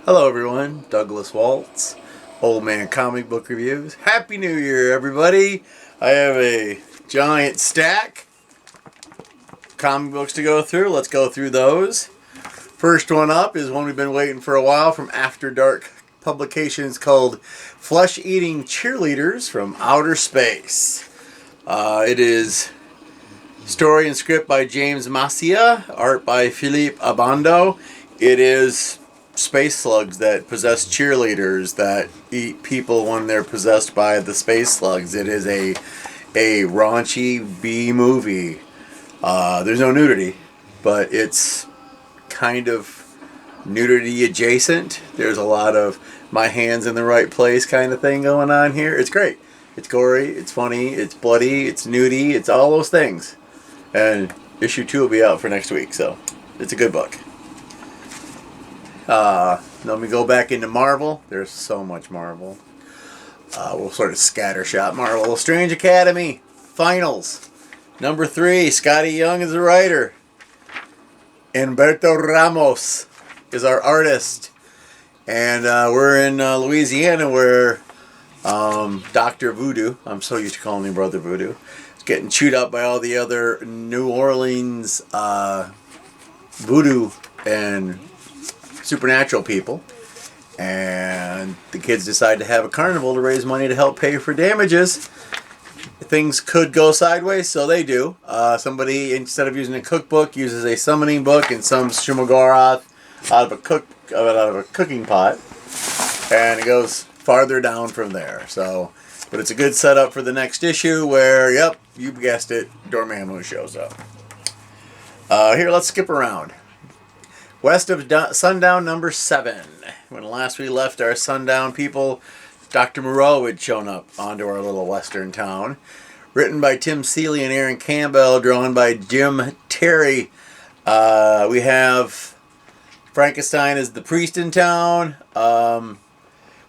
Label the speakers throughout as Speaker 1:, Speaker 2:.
Speaker 1: Hello everyone, Douglas Waltz, Old Man Comic Book Reviews. Happy New Year everybody! I have a giant stack of comic books to go through. Let's go through those. First one up is one we've been waiting for a while from After Dark Publications called Flesh Eating Cheerleaders from Outer Space. It is story and script by James Macia, art by Philippe Abando. It is space slugs that possess cheerleaders that eat people when they're possessed by the space slugs. It is a raunchy B movie. There's no nudity, but it's kind of nudity adjacent. There's a lot of my hands in the right place kind of thing going on here. It's great. It's gory, it's funny, it's bloody, it's nudie, it's all those things. And issue 2 will be out for next week, so it's a good book. Let me go back into Marvel. There's so much Marvel. We'll sort of scattershot Marvel. Strange Academy Finals. Number 3, Scotty Young is the writer. Humberto Ramos is our artist. And we're in Louisiana where Dr. Voodoo, I'm so used to calling him Brother Voodoo, is getting chewed up by all the other New Orleans voodoo and supernatural people, and the kids decide to have a carnival to raise money to help pay for damages. Things could go sideways, so they do. Somebody, instead of using a cookbook, uses a summoning book and some Shumagorath out of a cooking pot, and it goes farther down from there. So, but it's a good setup for the next issue where, yep, you guessed it, Dormammu shows up. Here, let's skip around. West of Sundown number 7. When last we left our Sundown people, Dr. Moreau had shown up onto our little western town. Written by Tim Seeley and Aaron Campbell, drawn by Jim Terry. We have Frankenstein as the priest in town.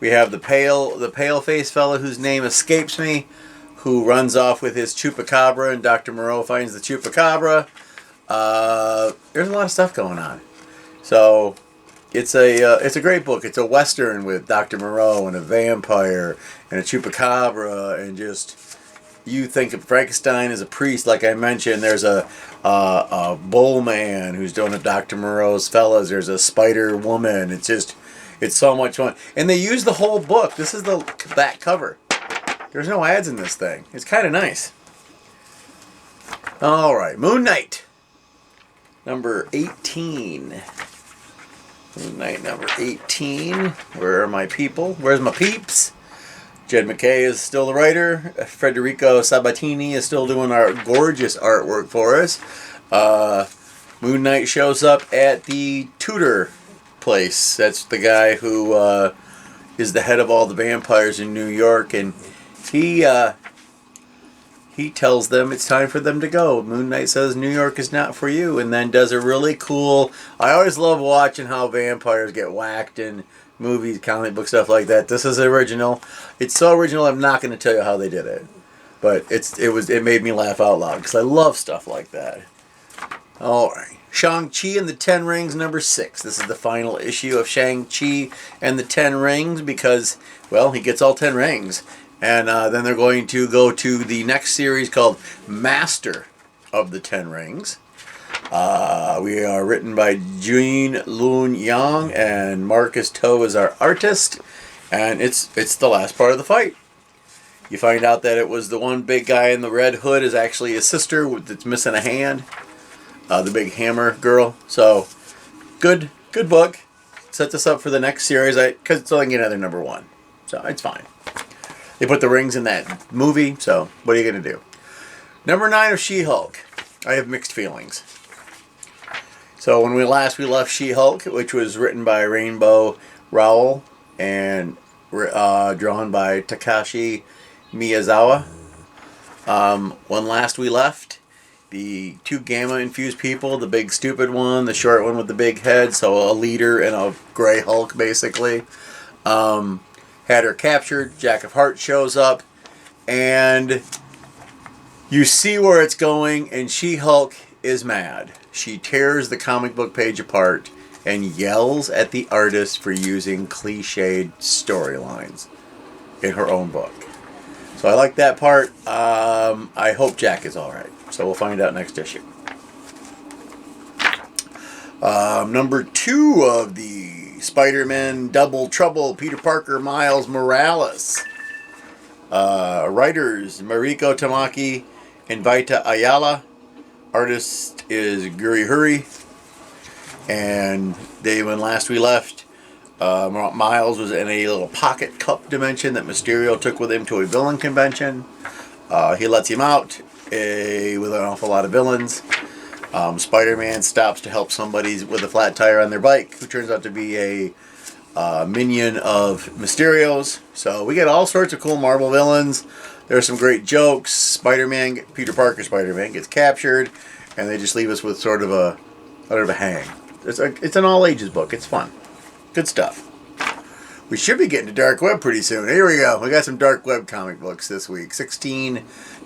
Speaker 1: We have the pale face fellow whose name escapes me, who runs off with his chupacabra, and Dr. Moreau finds the chupacabra. There's a lot of stuff going on. So it's a great book. It's a western with Dr. Moreau and a vampire and a chupacabra, and just, you think of Frankenstein as a priest, like I mentioned. There's a bull man who's doing a Dr. Moreau's fellas. There's a spider woman. It's so much fun. And they use the whole book. This is the back cover. There's no ads in this thing. It's kind of nice. All right, Moon Knight, number 18. Moon Knight number 18. Where are my people? Where's my peeps? Jed MacKay is still the writer. Federico Sabatini is still doing our gorgeous artwork for us. Moon Knight shows up at the Tudor place. That's the guy who is the head of all the vampires in New York, and he tells them it's time for them to go. Moon Knight says New York is not for you, and then does a really cool... I always love watching how vampires get whacked in movies, comic book stuff like that. This is original. It's so original, I'm not going to tell you how they did it. But it made me laugh out loud, because I love stuff like that. Alright. Shang-Chi and the Ten Rings, number 6. This is the final issue of Shang-Chi and the Ten Rings, because, well, he gets all 10 rings. And then they're going to go to the next series called Master of the Ten Rings. We are written by Jean Lun Yang, and Marcus To is our artist. And it's the last part of the fight. You find out that it was the one big guy in the red hood is actually his sister that's missing a hand. The big hammer girl. So, good book. Sets us up for the next series, because it's only another number 1. So, it's fine. They put the rings in that movie, so what are you going to do? Number 9 of She-Hulk. I have mixed feelings. So when we left She-Hulk, which was written by Rainbow Rowell and drawn by Takashi Miyazawa. When last we left, the 2 gamma-infused people, the big stupid one, the short one with the big head, so a leader and a gray Hulk, basically, had her captured. Jack of Hearts shows up, and you see where it's going, and She-Hulk is mad. She tears the comic book page apart and yells at the artist for using cliched storylines in her own book. So I like that part. I hope Jack is alright. So we'll find out next issue. Number 2 of the Spider-Man Double Trouble, Peter Parker, Miles Morales. Writers Mariko Tamaki and Vita Ayala. Artist is Guri Huri. And when last we left, Miles was in a little pocket cup dimension that Mysterio took with him to a villain convention. He lets him out with an awful lot of villains. Spider-Man stops to help somebody with a flat tire on their bike, who turns out to be a minion of Mysterio's. So we get all sorts of cool Marvel villains. There's some great jokes. Peter Parker Spider-Man gets captured, and they just leave us with sort of a hang. It's an all-ages book. It's fun. Good stuff. We should be getting to Dark Web pretty soon. Here we go. We got some Dark Web comic books this week.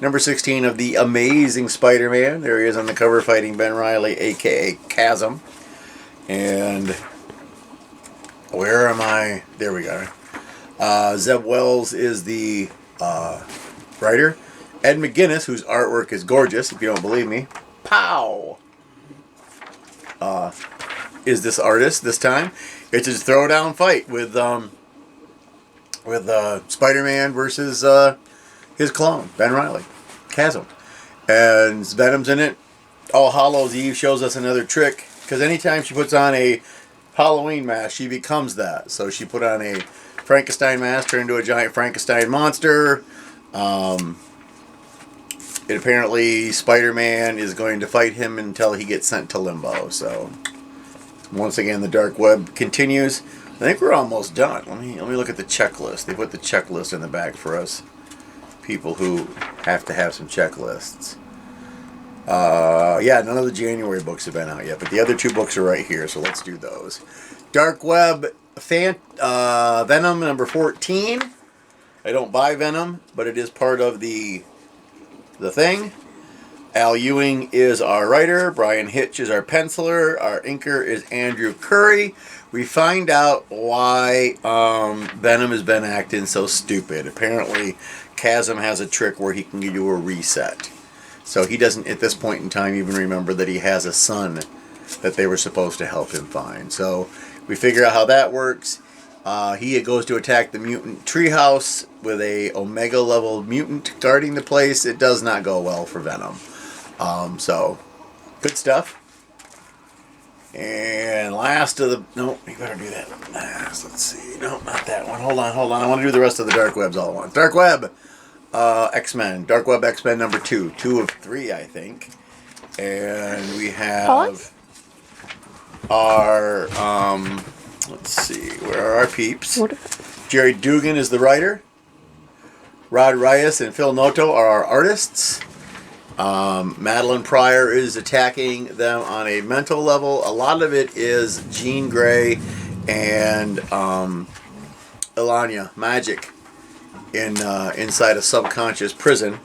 Speaker 1: Number 16 of The Amazing Spider-Man. There he is on the cover fighting Ben Reilly, a.k.a. Chasm. And where am I? There we go. Zeb Wells is the writer. Ed McGuinness, whose artwork is gorgeous, if you don't believe me. Pow! Is this artist this time. It's a throwdown fight with Spider-Man versus his clone, Ben Reilly, Chasm. And Venom's in it. All Hallows Eve shows us another trick, because anytime she puts on a Halloween mask, she becomes that. So she put on a Frankenstein mask, turned into a giant Frankenstein monster. Apparently Spider-Man is going to fight him until he gets sent to Limbo. So once again, the Dark Web continues. I think we're almost done. Let me look at the checklist. They put the checklist in the back for us people who have to have some checklists. Yeah, none of the January books have been out yet, but the other 2 books are right here, so let's do those. Dark Web Venom number 14. I don't buy Venom, but it is part of the thing. Al Ewing is our writer. Brian Hitch is our penciler. Our inker is Andrew Curry. We find out why Venom has been acting so stupid. Apparently, Chasm has a trick where he can give you a reset. So he doesn't, at this point in time, even remember that he has a son that they were supposed to help him find. So we figure out how that works. He goes to attack the mutant treehouse with a Omega level mutant guarding the place. It does not go well for Venom. So good stuff. And last of the... No, you better do that last. Let's see. No, not that one. Hold on. I want to do the rest of the Dark Webs all at once. Dark Web X-Men. Dark Web X-Men number 2. 2 of 3, I think. And we have our... let's see. Where are our peeps? Jerry Dugan is the writer. Rod Reyes and Phil Noto are our artists. Madeline Pryor is attacking them on a mental level. A lot of it is Jean Grey and Ilana Magic inside a subconscious prison.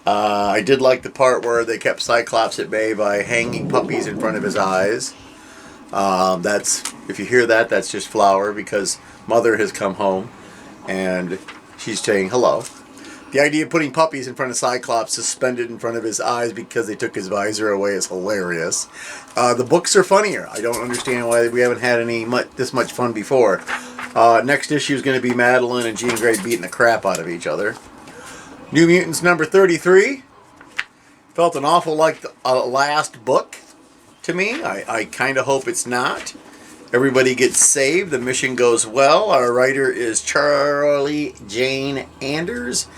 Speaker 1: I did like the part where they kept Cyclops at bay by hanging puppies in front of his eyes. That's, if you hear that, that's just Flower, because Mother has come home and she's saying hello. The idea of putting puppies in front of Cyclops suspended in front of his eyes because they took his visor away is hilarious. The books are funnier. I don't understand why we haven't had this much fun before. Next issue is going to be Madeline and Jean Grey beating the crap out of each other. New Mutants number 33. Felt an awful like the last book to me. I kind of hope it's not. Everybody gets saved. The mission goes well. Our writer is Charlie Jane Anders.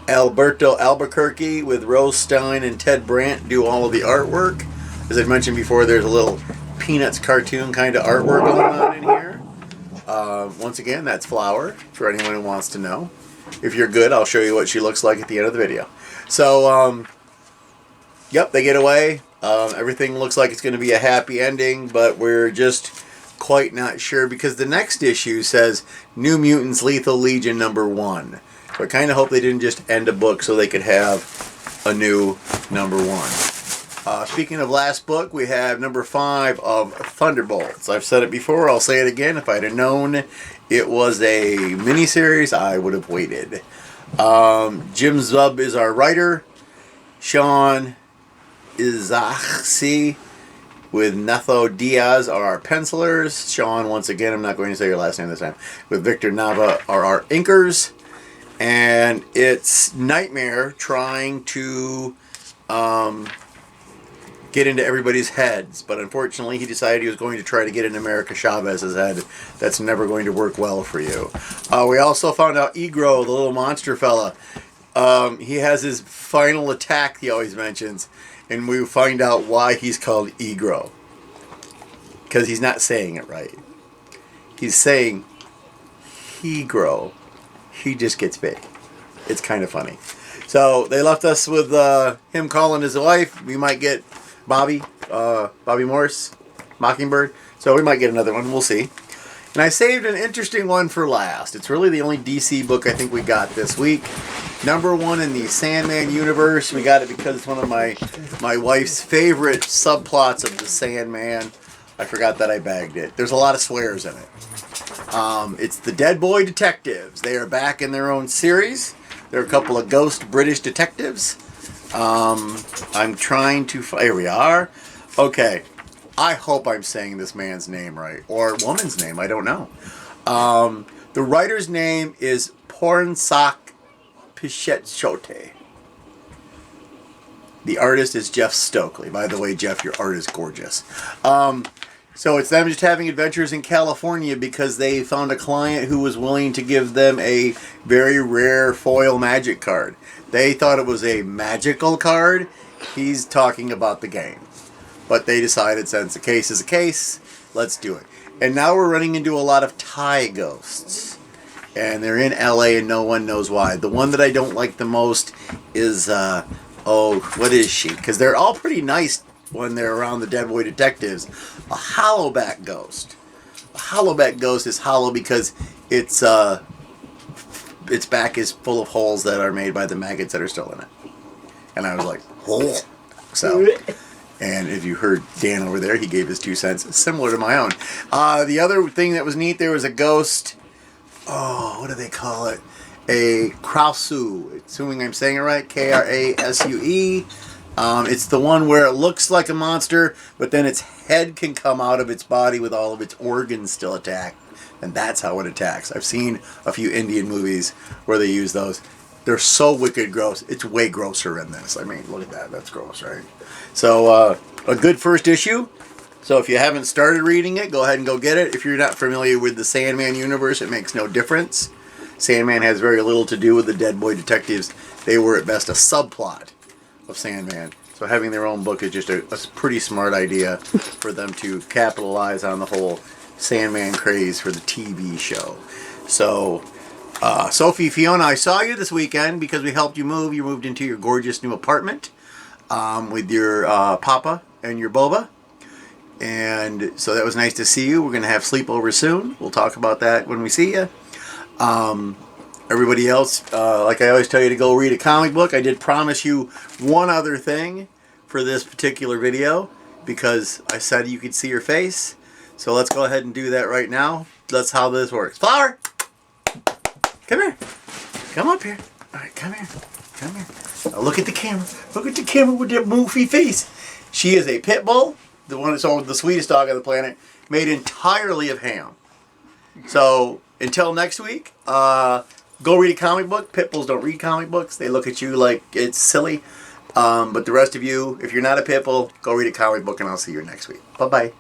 Speaker 1: Alberto Albuquerque with Rose Stein and Ted Brandt do all of the artwork. As I mentioned before, there's a little Peanuts cartoon kind of artwork going on in here. Once again, that's Flower, for anyone who wants to know. If you're good, I'll show you what she looks like at the end of the video. So, yep, they get away. Everything looks like it's going to be a happy ending, but we're just quite not sure, because the next issue says New Mutants Lethal Legion number 1. So I kind of hope they didn't just end a book so they could have a new number 1. Speaking of last book, we have number 5 of Thunderbolts. I've said it before, I'll say it again. If I'd have known it was a miniseries, I would have waited. Jim Zub is our writer. Sean Izaakse with Netho Diaz are our pencilers. Sean, once again, I'm not going to say your last name this time, with Victor Nava are our inkers. And it's Nightmare trying to get into everybody's heads, but unfortunately he decided he was going to try to get in America Chavez's head. That's never going to work well for you. We also found out Egro, the little monster fella, he has his final attack he always mentions, and we find out why he's called Egro. Because he's not saying it right. He's saying he-grow. He just gets big. It's kind of funny. So they left us with him calling his wife. We might get Bobby Morse, Mockingbird. So we might get another one. We'll see. And I saved an interesting one for last. It's really the only DC book I think we got this week. Number 1 in the Sandman universe. We got it because it's one of my wife's favorite subplots of the Sandman. I forgot that I bagged it. There's a lot of swears in it. It's the Dead Boy Detectives. They are back in their own series. They're a couple of ghost British detectives. I'm trying to... Here we are. Okay. I hope I'm saying this man's name right. Or woman's name. I don't know. The writer's name is Pornsak Pichetshote. The artist is Jeff Stokely. By the way, Jeff, your art is gorgeous. So it's them just having adventures in California because they found a client who was willing to give them a very rare foil magic card. They thought it was a magical card. He's talking about the game. But they decided, since the case is a case, let's do it. And now we're running into a lot of Thai ghosts. And they're in LA and no one knows why. The one that I don't like the most is, what is she? Because they're all pretty nice when they're around the Dead Boy Detectives. A hollowback ghost. A hollowback ghost is hollow because its back is full of holes that are made by the maggots that are still in it. And I was like, hole. So, and if you heard Dan over there, he gave his 2 cents, similar to my own. The other thing that was neat, there was a ghost. Oh, what do they call it? A Krasue. Assuming I'm saying it right. Krasue. It's the one where it looks like a monster, but then its head can come out of its body with all of its organs still attacked. And that's how it attacks. I've seen a few Indian movies where they use those. They're so wicked gross. It's way grosser in this. I mean, look at that. That's gross, right? So, a good first issue. So if you haven't started reading it, go ahead and go get it. If you're not familiar with the Sandman universe, it makes no difference. Sandman has very little to do with the Dead Boy Detectives. They were at best a subplot of Sandman. So having their own book is just a pretty smart idea for them to capitalize on the whole Sandman craze for the TV show. So, Sophie, Fiona, I saw you this weekend because we helped you move. You moved into your gorgeous new apartment with your papa and your boba. And so that was nice to see you. We're going to have sleepover soon. We'll talk about that when we see you. Everybody else, like I always tell you to go read a comic book. I did promise you one other thing for this particular video because I said you could see your face. So let's go ahead and do that right now. That's how this works. Flower! Come here. Come up here. All right, come here. Come here. Now look at the camera. Look at the camera with that moofy face. She is a pit bull. The one that's the sweetest dog on the planet, made entirely of ham. So until next week, go read a comic book. Pit bulls don't read comic books. They look at you like it's silly. But the rest of you, if you're not a pit bull, go read a comic book and I'll see you next week. Bye-bye.